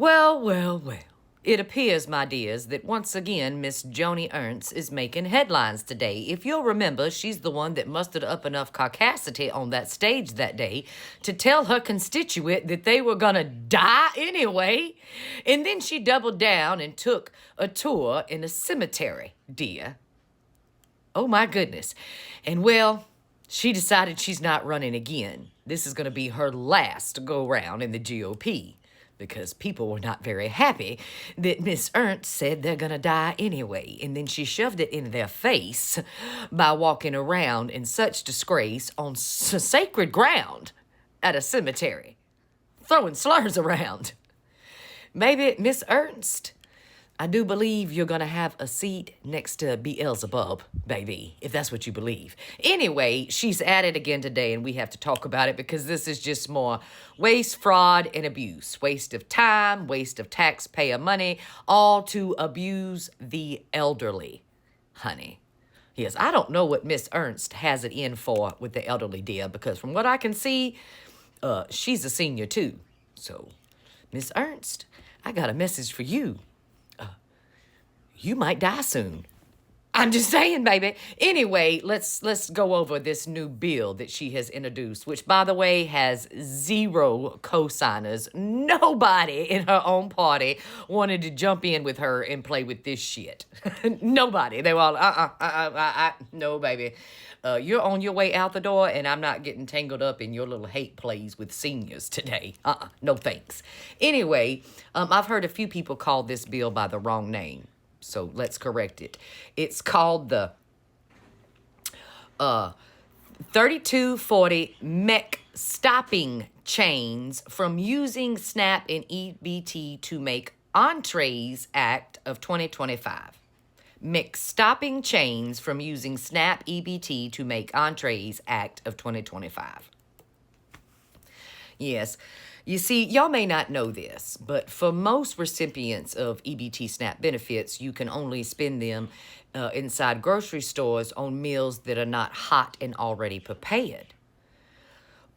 Well, well, well. It appears, my dears, that once again Miss Joni Ernst is making headlines today. If you'll remember, she's the one that mustered up enough caucasity on that stage that day to tell her constituent that they were gonna die anyway. And then she doubled down and took a tour in a cemetery, dear. Oh my goodness. And well, she decided she's not running again. This is gonna be her last go round in the GOP. Because people were not very happy that Miss Ernst said they're gonna die anyway, and then she shoved it in their face by walking around in such disgrace on sacred ground at a cemetery, throwing slurs around. Maybe, Miss Ernst, I do believe you're gonna have a seat next to Beelzebub, baby, if that's what you believe. Anyway, she's at it again today, and we have to talk about it because this is just more waste, fraud, and abuse. Waste of time, waste of taxpayer money, all to abuse the elderly, honey. Yes, I don't know what Miss Ernst has it in for with the elderly, dear, because from what I can see, she's a senior too. So, Miss Ernst, I got a message for you. You might die soon. I'm just saying, baby. Anyway, let's go over this new bill that she has introduced, which, by the way, has 0 co-signers. Nobody in her own party wanted to jump in with her and play with this shit. Nobody. They were all, no, baby. You're on your way out the door, and I'm not getting tangled up in your little hate plays with seniors today. No thanks. Anyway, I've heard a few people call this bill by the wrong name. So let's correct it. It's called the 3240 McStopping Chains from Using SNAP and EBT to Make Entrees Act of 2025. McStopping Chains from Using SNAP EBT to Make Entrees Act of 2025. Yes. You see, y'all may not know this, but for most recipients of EBT SNAP benefits, you can only spend them inside grocery stores on meals that are not hot and already prepared.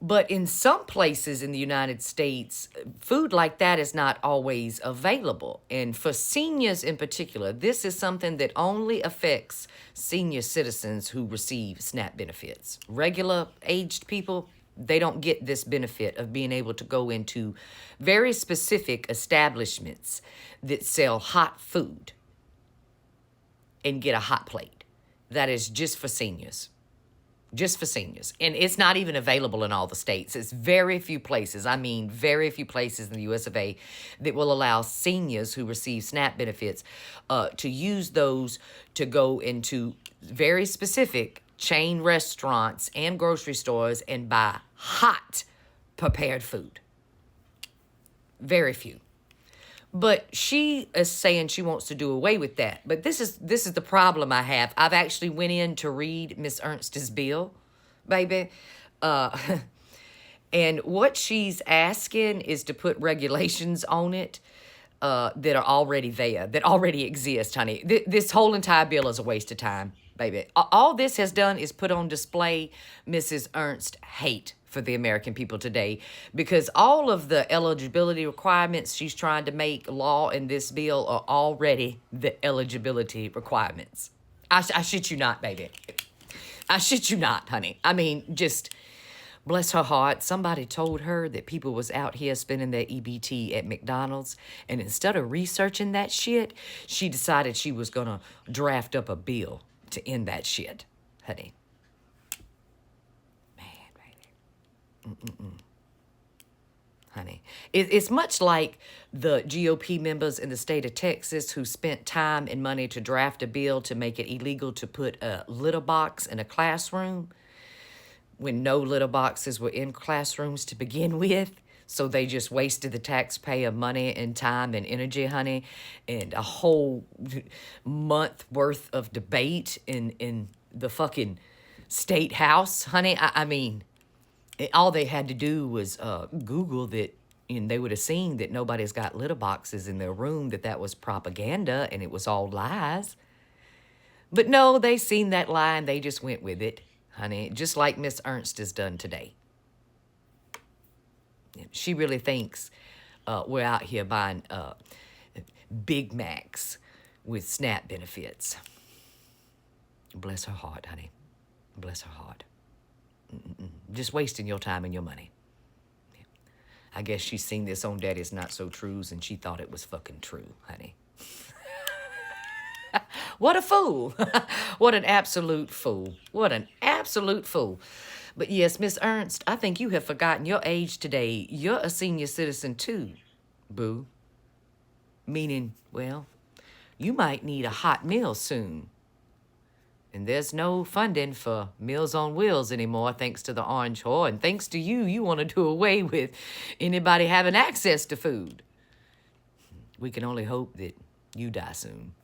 But in some places in the United States, food like that is not always available. And for seniors in particular, this is something that only affects senior citizens who receive SNAP benefits. Regular aged people, they don't get this benefit of being able to go into very specific establishments that sell hot food and get a hot plate. That is just for seniors. Just for seniors. And it's not even available in all the states. It's very few places, I mean very few places in the US of A that will allow seniors who receive SNAP benefits to use those to go into very specific chain restaurants and grocery stores and buy hot prepared food. Very few. But she is saying she wants to do away with that. But this is the problem I have. I've actually went in to read Miss Ernst's bill, baby. And what she's asking is to put regulations on it that are already there, that already exist, honey. This whole entire bill is a waste of time, baby. All this has done is put on display Mrs. Ernst's hate for the American people today, because all of the eligibility requirements she's trying to make law in this bill are already the eligibility requirements. I shit you not, baby. I shit you not, honey. I mean, just bless her heart. Somebody told her that people was out here spending their EBT at McDonald's, and instead of researching that shit, she decided she was gonna draft up a bill to end that shit, honey. Honey, it's much like the GOP members in the state of Texas who spent time and money to draft a bill to make it illegal to put a litter box in a classroom when no litter boxes were in classrooms to begin with. So they just wasted the taxpayer money and time and energy, honey, and a whole month worth of debate in the fucking state house, honey. I mean, all they had to do was Google that, and they would have seen that nobody's got litter boxes in their room, that was propaganda and it was all lies. But no, they seen that lie and they just went with it, honey, just like Miss Ernst has done today. She really thinks we're out here buying Big Macs with SNAP benefits. Bless her heart, honey. Bless her heart. Just wasting your time and your money. I guess she's seen this on Daddy's Not So Trues and she thought it was fucking true, honey. What a fool. What an absolute fool. What an absolute fool. But yes, Miss Ernst, I think you have forgotten your age today. You're a senior citizen too, boo. Meaning, well, you might need a hot meal soon. And there's no funding for Meals on Wheels anymore, thanks to the orange whore. And thanks to you, you want to do away with anybody having access to food. We can only hope that you die soon.